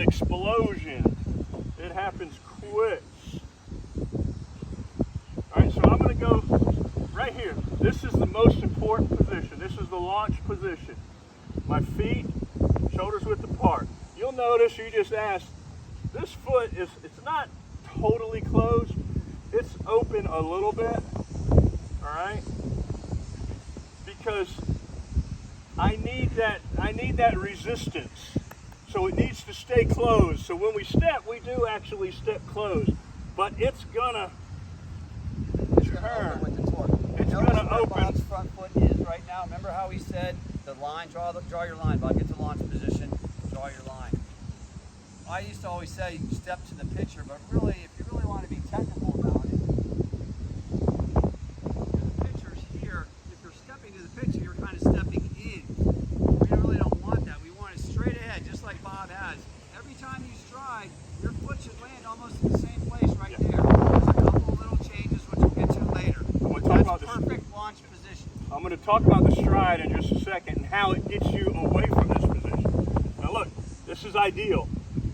explosion. It happens quick. All right, so I'm going to go right here. This is the most important position. This is the launch position. My feet, shoulders width apart. You'll notice, you just asked, this foot is, it's not totally closed. It's open a little bit, all right? Because I need that resistance. So it needs to stay closed. So when we step, we do actually step closed. But it's gonna turn. With the torque. It's gonna open. Bob's front foot is right now. Remember how he said the line, draw your line, Bob. Get to launch position, draw your line. I used to always say you step to the pitcher, but really, if you really want to be technical about it, the pitcher's here. If you're stepping to the pitcher, you're kind of stepping in. We really don't want that. We want it straight ahead, just like Bob has. Every time you stride, your foot should land almost in the same place right there. There's a couple little changes which we'll get to later. That's perfect launch position. I'm going to talk about the stride in just a second and how it gets you away from this position. Now look, this is ideal.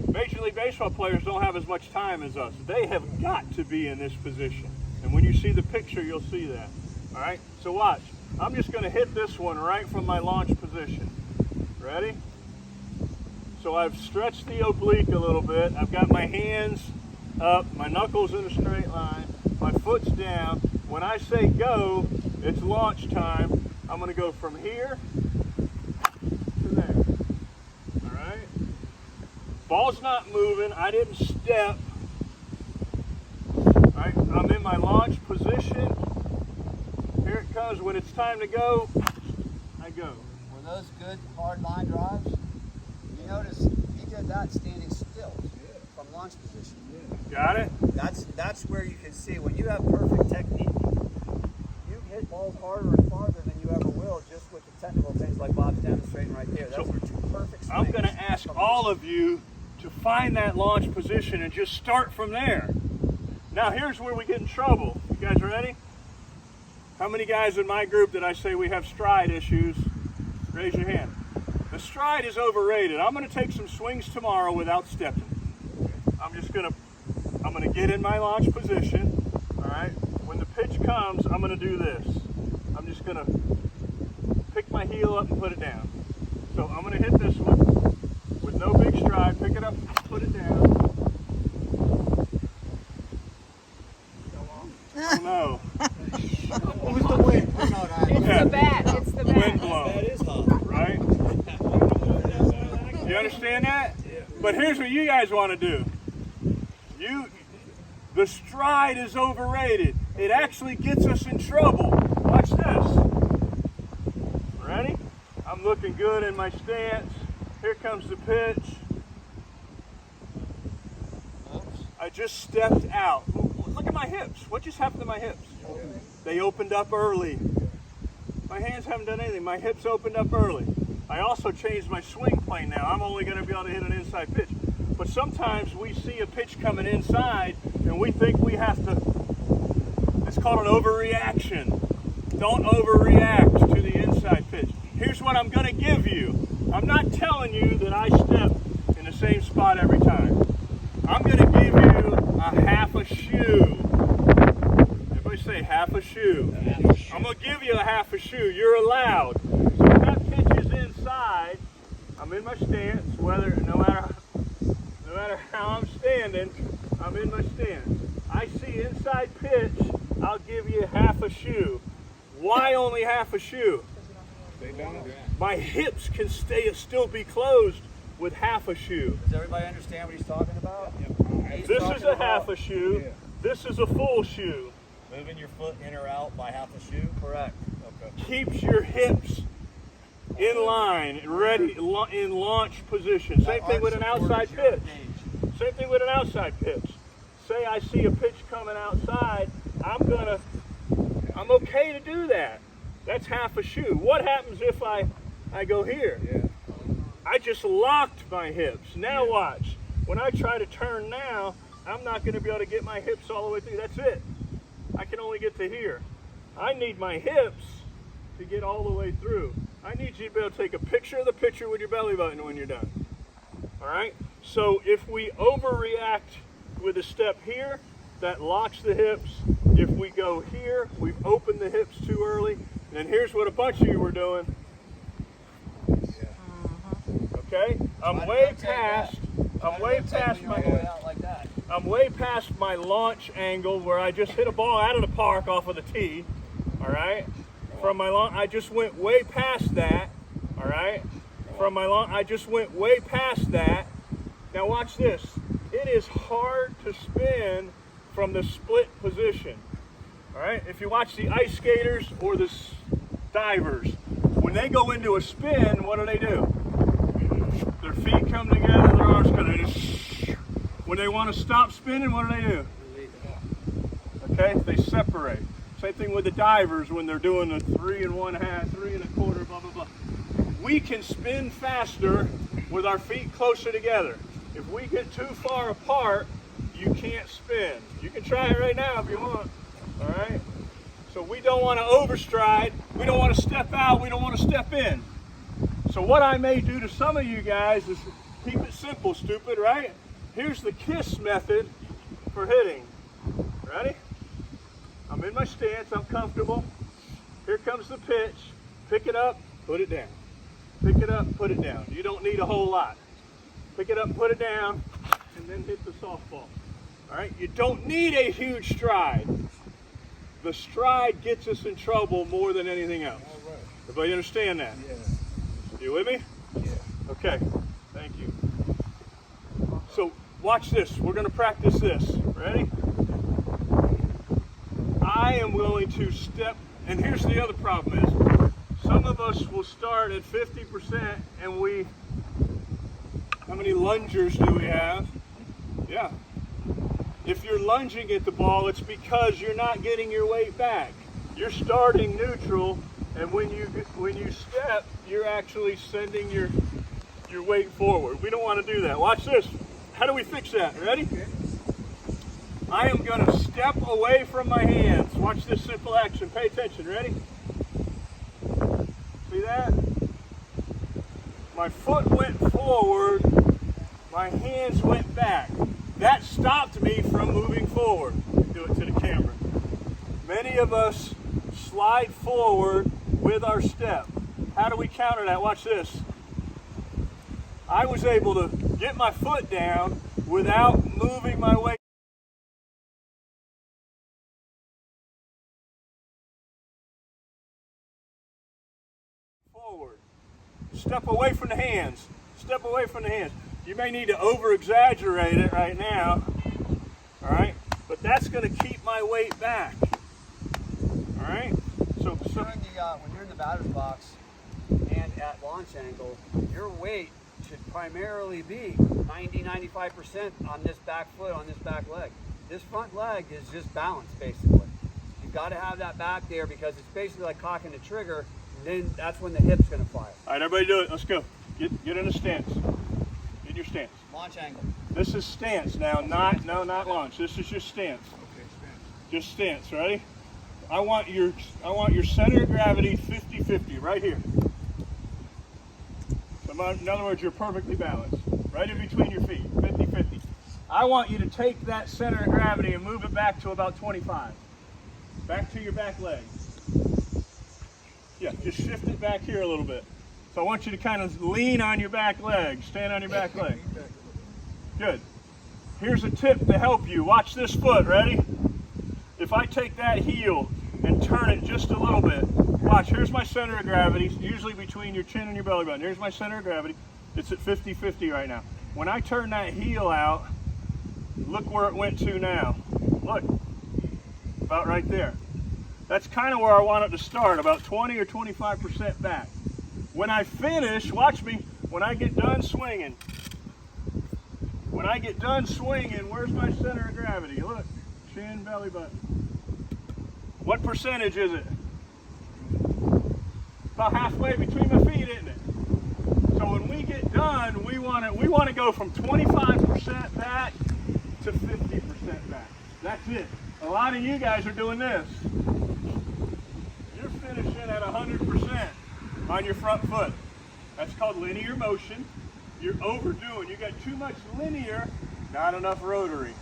Major League Baseball players don't have as much time as us. They have got to be in this position. And when you see the picture, you'll see that. All right, so watch. I'm just going to hit this one right from my launch position. Ready? So I've stretched the oblique a little bit. I've got my hands up, my knuckles in a straight line, my foot's down. When I say go, it's launch time. I'm going to go from here to there. All right? Ball's not moving. I didn't step. All right? I'm in my launch position. Here it comes. When it's time to go, I go. Were those good hard line drives? You notice he did that standing still from launch position. Got it? That's where you can see when you have perfect technique, you hit balls harder and farther than you ever will just with the technical things like Bob's demonstrating right there. Those were two perfect swings. I'm going to ask all of you to find that launch position and just start from there. Now here's where we get in trouble. You guys ready? How many guys in my group did I say we have stride issues? Raise your hand. The stride is overrated. I'm going to take some swings tomorrow without stepping. I'm going to get in my launch position. All right. When the pitch comes, I'm going to do this. I'm just going to pick my heel up and put it down. So I'm going to hit this one with no big stride. Pick it up, put it down. Oh no. What was the wind? It's the bat. It's the bat. Wind blown. That is hot. Right? You understand that? Yeah. But here's what you guys want to do. The stride is overrated. It actually gets us in trouble. Watch this. Ready? I'm looking good in my stance. Here comes the pitch. I just stepped out. Look at my hips. What just happened to my hips? They opened up early. My hands haven't done anything. My hips opened up early. I also changed my swing plane now. I'm only going to be able to hit an inside pitch. But sometimes we see a pitch coming inside and we think we have to, it's called an overreaction. Don't overreact to the inside pitch. Here's what I'm going to give you. I'm not telling you that I step in the same spot every time. I'm going to give you a half a shoe. Everybody say half a shoe. I'm going to give you a half a shoe. You're allowed. So if that pitch is inside, I'm in my stance, no matter how I'm standing, I'm in my stance. I see inside pitch, I'll give you half a shoe. Why only half a shoe? My hips can still be closed with half a shoe. Does everybody understand what he's talking about? This is a half a shoe. This is a full shoe. Moving your foot in or out by half a shoe? Correct. Okay. Keeps your hips in line, ready, in launch position. Same thing with an outside pitch. Same thing with an outside pitch. Say I see a pitch coming outside, I'm okay to do that. That's half a shoe. What happens if I go here? Yeah. I just locked my hips. Now watch. When I try to turn now, I'm not going to be able to get my hips all the way through. That's it. I can only get to here. I need my hips to get all the way through. I need you to be able to take a picture of the pitcher with your belly button when you're done. All right? So if we overreact with a step here, that locks the hips. If we go here, we've opened the hips too early. And here's what a bunch of you were doing. Okay? I'm way past my launch angle where I just hit a ball out of the park off of the tee. All right? From my launch, I just went way past that. All right? From my launch, I just went way past that. Now watch this. It is hard to spin from the split position. All right? If you watch the ice skaters or the divers, when they go into a spin, what do? Their feet come together, their arms come together. When they want to stop spinning, what do? Okay? They separate. Same thing with the divers when they're doing the 3 1/2, 3 1/4, blah, blah, blah. We can spin faster with our feet closer together. If we get too far apart, you can't spin. You can try it right now if you want. All right? So we don't want to overstride. We don't want to step out. We don't want to step in. So what I may do to some of you guys is keep it simple, stupid, right? Here's the KISS method for hitting. Ready? I'm in my stance. I'm comfortable. Here comes the pitch. Pick it up, put it down. Pick it up, put it down. You don't need a whole lot. Pick it up, put it down, and then hit the softball. All right? You don't need a huge stride. The stride gets us in trouble more than anything else. All right. Everybody understand that? Yes. You with me? Yeah. Okay. Thank you. So watch this. We're going to practice this. Ready? I am going to step, and here's the other problem is, some of us will start at 50% and how many lungers do we have? Yeah. If you're lunging at the ball, it's because you're not getting your weight back. You're starting neutral, and when you step, you're actually sending your weight forward. We don't want to do that. Watch this. How do we fix that? Ready? I am going to step away from my hands. Watch this simple action. Pay attention. Ready? See that? My foot went forward. My hands went back. That stopped me from moving forward. Do it to the camera. Many of us slide forward with our step. How do we counter that? Watch this. I was able to get my foot down without moving my weight forward. Step away from the hands. Step away from the hands. You may need to over-exaggerate it right now, all right? But that's going to keep my weight back, all right? So when you're in the batter's box and at launch angle, your weight should primarily be 90-95% on this back foot, on this back leg. This front leg is just balance, basically. You've got to have that back there because it's basically like cocking the trigger, and then that's when the hip's going to fire. all right, everybody do it. Let's go. Get in a stance. Get your stance. Launch angle. This is stance now, not launch. This is your stance. Okay, stand. Just stance, ready? I want your center of gravity 50-50 right here. So in other words, you're perfectly balanced. Right in between your feet, 50-50. I want you to take that center of gravity and move it back to about 25. Back to your back leg. Yeah, just shift it back here a little bit. So I want you to kind of lean on your back leg, stand on your back leg. Good. Here's a tip to help you. Watch this foot, ready? If I take that heel and turn it just a little bit, watch, here's my center of gravity, usually between your chin and your belly button. Here's my center of gravity. It's at 50-50 right now. When I turn that heel out, look where it went to now. Look, about right there. That's kind of where I want it to start, about 20 or 25% back. When I finish, watch me, when I get done swinging, where's my center of gravity? Look, chin, belly button. What percentage is it? About halfway between my feet, isn't it? So when we get done, we want to go from 25% back to 50% back. That's it. A lot of you guys are doing this. You're finishing at 100% on your front foot. That's called linear motion. you're overdoing. You got too much linear, not enough rotary.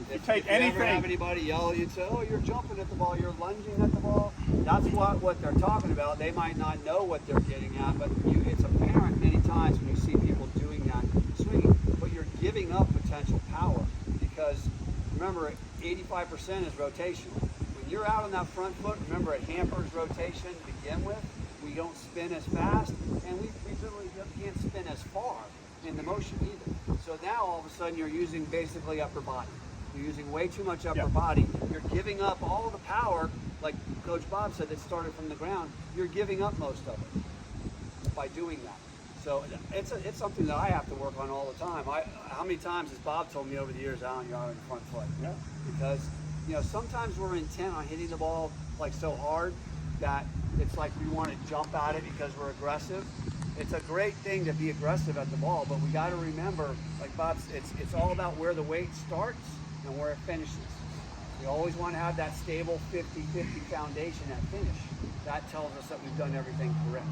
If you take if you ever anything, have anybody yell at you and say, "Oh, you're jumping at the ball, you're lunging at the ball," that's what they're talking about. They might not know what they're getting at, but it's apparent many times when you see people doing that swinging. But you're giving up potential power because remember, 85% is rotation. When you're out on that front foot, remember it hampers rotation to begin with. We don't spin as fast, and we really can't spin as far in the motion either. So now all of a sudden you're using basically upper body. You're using way too much upper body. You're giving up all the power, like Coach Bob said, that started from the ground. You're giving up most of it by doing that. So it's something that I have to work on all the time. How many times has Bob told me over the years, Alan, you're out on the front foot? Yeah. Because sometimes we're intent on hitting the ball like so hard that it's like we want to jump at it because we're aggressive. It's a great thing to be aggressive at the ball, but we got to remember, like Bob, it's all about where the weight starts and where it finishes. We always want to have that stable 50-50 foundation at finish. That tells us that we've done everything correct.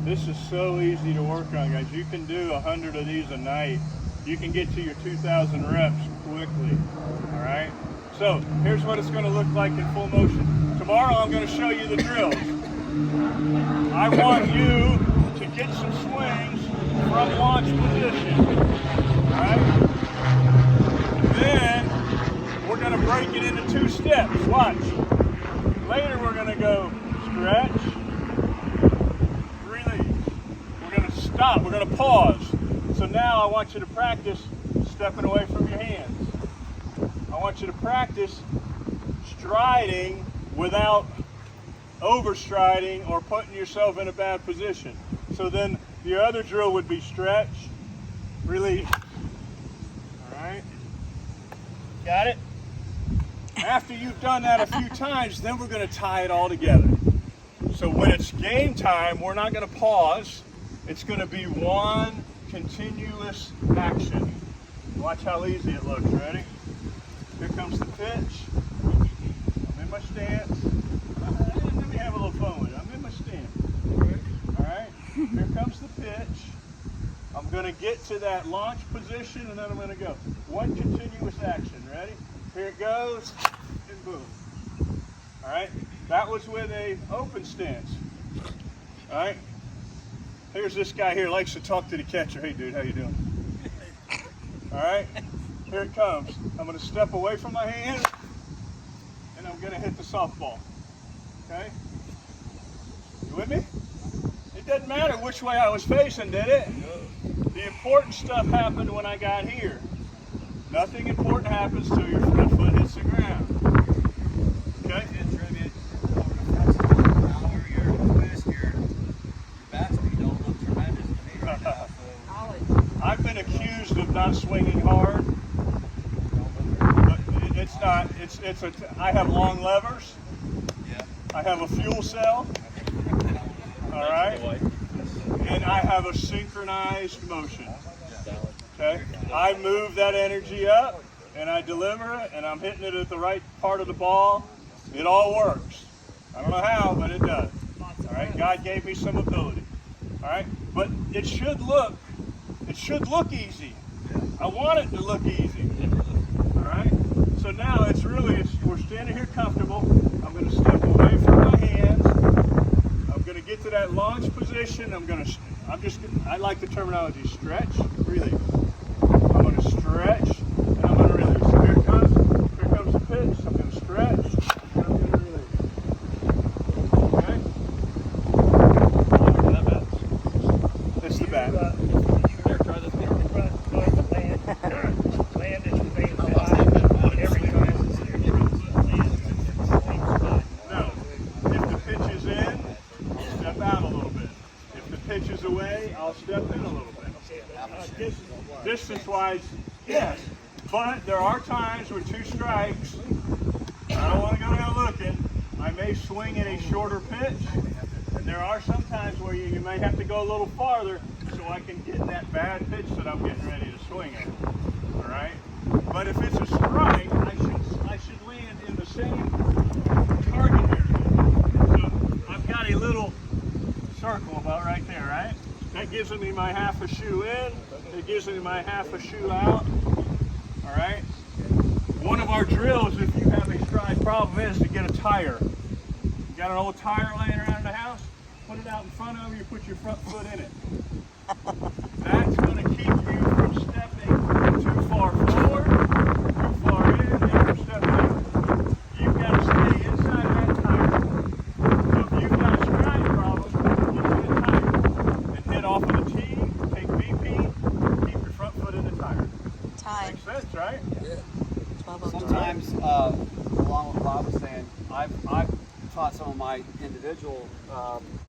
this is so easy to work on, guys. You can do 100 of these a night. You can get to your 2,000 reps quickly, all right? So here's what it's gonna look like in full motion. Tomorrow I'm gonna show you the drills. I want you to get some swings from launch position, all right? Then we're gonna break it into 2 steps. Watch. Later we're gonna go stretch, release. We're gonna stop, we're gonna pause. So now I want you to practice stepping away from your hands. I want you to practice striding without overstriding or putting yourself in a bad position. So then the other drill would be stretch, release. All right? Got it? After you've done that a few times, then we're going to tie it all together. So when it's game time, we're not going to pause. It's going to be one continuous action. Watch how easy it looks. Ready? Here comes the pitch. I'm in my stance. Let me have a little fun with it. I'm in my stance. All right? Here comes the pitch. I'm going to get to that launch position, and then I'm going to go. One continuous action. Ready? Here it goes, and boom. All right? That was with a open stance. All right? Here's this guy here, likes to talk to the catcher. Hey, dude, how you doing? All right? Here it comes. I'm going to step away from my hand, and I'm going to hit the softball. Okay? You with me? It doesn't matter which way I was facing, did it? The important stuff happened when I got here. Nothing important happens till your front foot hits the ground. Okay? I've been accused of not swinging hard, but it's not. I have long levers. I have a fuel cell. All right, and I have a synchronized motion. Okay, I move that energy up, and I deliver it, and I'm hitting it at the right part of the ball. It all works. I don't know how, but it does. All right, God gave me some ability. All right, but it should look easy. I want it to look easy. All right, so now we're standing here comfortable. I'm going to step away from my hands. I'm going to get to that launch position. I like the terminology stretch, release. I'm going to stretch, and I'm going to release. Here comes the pitch. I'm going to stretch, and I'm going to release. Okay? It's the bat. No. If the pitch is in, I'll step out a little bit. If the pitch is away, I'll step in a little bit. Distance-wise, yes. But there are times with 2 strikes, I don't want to go down looking. I may swing at a shorter pitch, and there are some times where you may have to go a little farther so I can get that bad pitch that I'm getting ready to swing at. All right? But if it's a strike, I should land in the same target area. So I've got a little circle about right there, right? That gives me my half a shoe in. It gives me my half a shoe out. All right. One of our drills, if you have a stride problem, is to get a tire. You got an old tire laying around the house? Put it out in front of you. Put your front foot in it. That's going to keep you from stepping too far forward, too far in, and from stepping out. You've got to stay inside of that tire. So if you've got a stride problem, you get a tire and head off of the tee, take BP, keep your front foot in the tire. Time. Makes sense, right? Yeah. 12:02. Sometimes, along with what Bob was saying, I've taught some of my individual